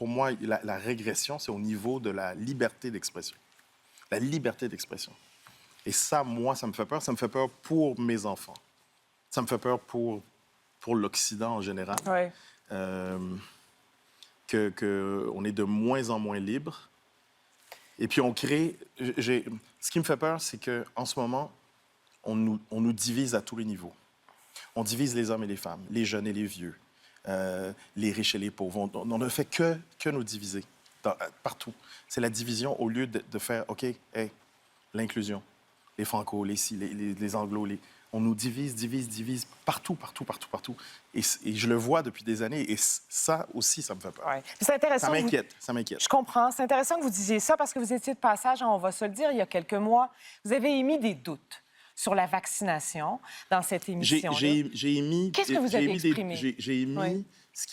pour moi, la régression, c'est au niveau de la liberté d'expression. La liberté d'expression. Et ça, moi, ça me fait peur. Ça me fait peur pour mes enfants. Ça me fait peur pour l'Occident en général. Ouais. On est de moins en moins libre. Et puis, on crée... Ce qui me fait peur, c'est qu'en ce moment, on nous divise à tous les niveaux. On divise les hommes et les femmes, les jeunes et les vieux, les riches et les pauvres. On ne fait que nous diviser partout. C'est la division au lieu de faire, OK, hey, l'inclusion, les franco, les anglo, on nous divise partout. Et je le vois depuis des années. Et ça aussi, ça me fait peur. Ouais. C'est intéressant. Ça m'inquiète. Je comprends. C'est intéressant que vous disiez ça parce que vous étiez de passage, on va se le dire, il y a quelques mois. Vous avez émis des doutes sur la vaccination dans cette émission. J'ai émis... Qu'est-ce que vous avez exprimé? J'ai émis... Oui. Ce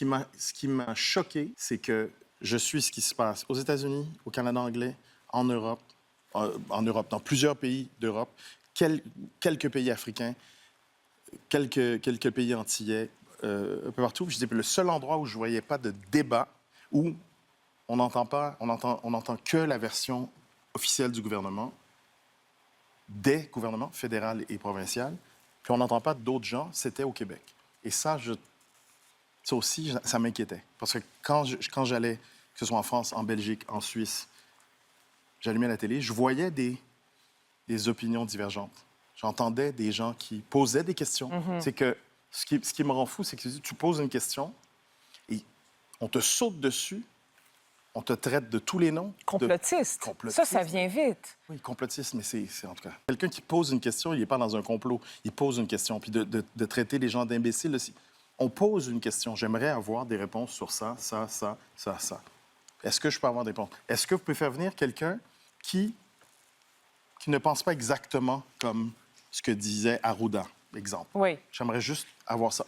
qui m'a choqué, c'est que je suis ce qui se passe aux États-Unis, au Canada anglais, en Europe, dans plusieurs pays d'Europe, quelques pays africains, quelques pays antillais, un peu partout. Je dis, le seul endroit où je ne voyais pas de débat, où on n'entend que la version officielle du gouvernement, des gouvernements fédéral et provincial, puis on n'entend pas d'autres gens, c'était au Québec. Et ça aussi, ça m'inquiétait. Parce que quand j'allais, que ce soit en France, en Belgique, en Suisse, j'allumais la télé, je voyais des opinions divergentes. J'entendais des gens qui posaient des questions. Mm-hmm. C'est que ce qui me rend fou, c'est que tu poses une question et on te saute dessus, on te traite de tous les noms. Complotiste. Ça vient vite. Oui, complotiste, mais c'est en tout cas... Quelqu'un qui pose une question, il n'est pas dans un complot. Il pose une question. Puis de traiter les gens d'imbéciles aussi. On pose une question. J'aimerais avoir des réponses sur ça. Est-ce que je peux avoir des réponses? Est-ce que vous pouvez faire venir quelqu'un qui ne pense pas exactement comme ce que disait Arruda, exemple? Oui. J'aimerais juste avoir ça,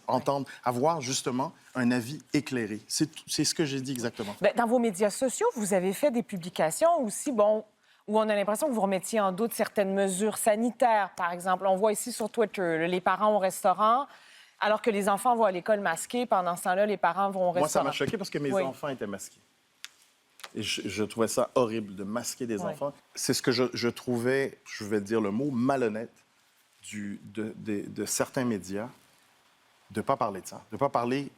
avoir justement un avis éclairé. C'est ce que j'ai dit exactement. Bien, dans vos médias sociaux, vous avez fait des publications aussi, où on a l'impression que vous remettiez en doute certaines mesures sanitaires, par exemple. On voit ici sur Twitter, les parents au restaurant, alors que les enfants vont à l'école masqués. Pendant ce temps-là, les parents vont au restaurant. Moi, ça m'a choqué parce que mes enfants étaient masqués. Et je trouvais ça horrible de masquer des enfants. C'est ce que je trouvais, je vais dire le mot, malhonnête de certains médias de ne pas parler de ça, de ne pas parler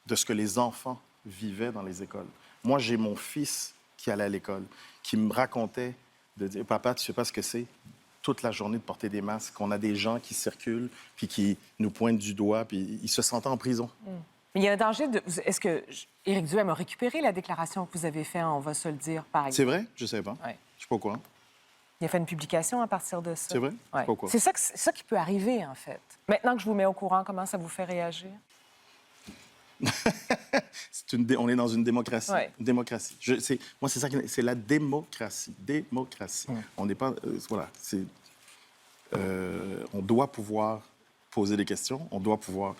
de ce que les enfants vivaient dans les écoles. Moi, j'ai mon fils qui allait à l'école, qui me racontait de dire « Papa, tu ne sais pas ce que c'est toute la journée de porter des masques, qu'on a des gens qui circulent, puis qui nous pointent du doigt, puis ils se sentent en prison. Mais il y a un danger de... Est-ce que Éric Duhem a récupéré la déclaration que vous avez faite, on va se le dire, par exemple? C'est vrai? Je ne sais pas. Ouais. Je ne suis pas au courant. Il a fait une publication à partir de ça. C'est vrai? Ouais. Pas au courant. C'est ça qui peut arriver, en fait. Maintenant que je vous mets au courant, comment ça vous fait réagir? On est dans une démocratie. Ouais. Une démocratie. Moi, c'est ça c'est la démocratie. Démocratie. On n'est pas... voilà. On doit pouvoir poser des questions. On doit pouvoir...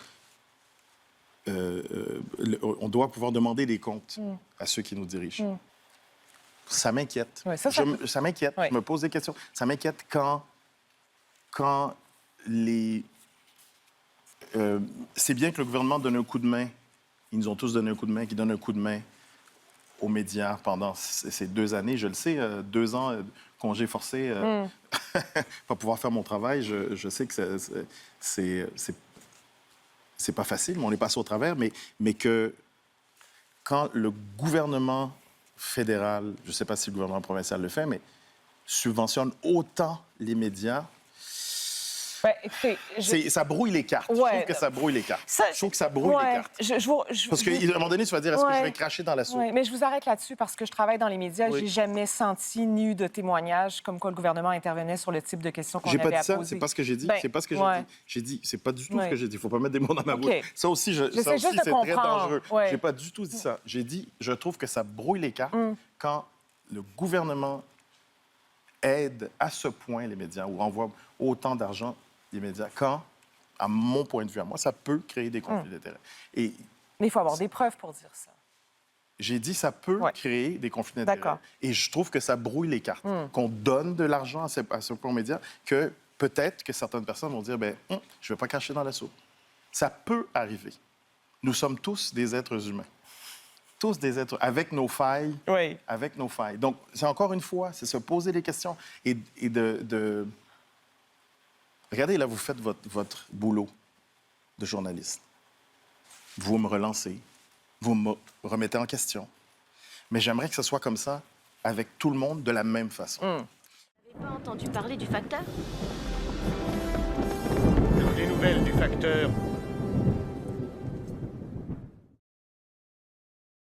on doit pouvoir demander des comptes à ceux qui nous dirigent. Ça m'inquiète. Ouais, ça m'inquiète. Ouais. Je me pose des questions. Ça m'inquiète quand les... c'est bien que le gouvernement donne un coup de main. Ils nous ont tous donné un coup de main, qui donne un coup de main aux médias pendant ces 2 années. Je le sais, 2 ans, congé forcé, pas pouvoir faire mon travail. Je sais que c'est pas facile, mais on est passé au travers. Mais que quand le gouvernement fédéral, je ne sais pas si le gouvernement provincial le fait, mais subventionne autant les médias, Ben, écoutez, ça brouille les cartes. Ouais. Je trouve que ça brouille les cartes. Je trouve que ça brouille les cartes. Parce qu'à un moment donné, tu vas dire, est-ce que je vais cracher dans la soupe? Oui, mais je vous arrête là-dessus parce que je travaille dans les médias. Oui. J'ai jamais senti ni eu de témoignage comme quoi le gouvernement intervenait sur le type de questions qu'on avait à poser. J'ai pas dit ça, c'est pas ce que j'ai dit. C'est pas ce que j'ai dit. J'ai dit, c'est pas du tout ce que j'ai dit. Il faut pas mettre des mots dans ma bouche. Ça aussi, c'est très dangereux. Ouais. J'ai pas du tout dit ça. J'ai dit, je trouve que ça brouille les cartes quand le gouvernement aide à ce point les médias ou envoie autant d'argent les médias, quand, à mon point de vue, à moi, ça peut créer des conflits d'intérêts. Mais il faut avoir des preuves pour dire ça. J'ai dit ça peut créer des conflits d'intérêts. D'accord. Et je trouve que ça brouille les cartes. Qu'on donne de l'argent à ce point aux médias, que peut-être que certaines personnes vont dire, je ne vais pas cracher dans la soupe. Ça peut arriver. Nous sommes tous des êtres humains. tous des êtres avec nos failles. Oui. Avec nos failles. Donc, c'est encore une fois, c'est se poser des questions et de... Regardez, là, vous faites votre boulot de journaliste. Vous me relancez, vous me remettez en question. Mais j'aimerais que ce soit comme ça avec tout le monde de la même façon. Vous n'avez pas entendu parler du facteur? Les nouvelles du facteur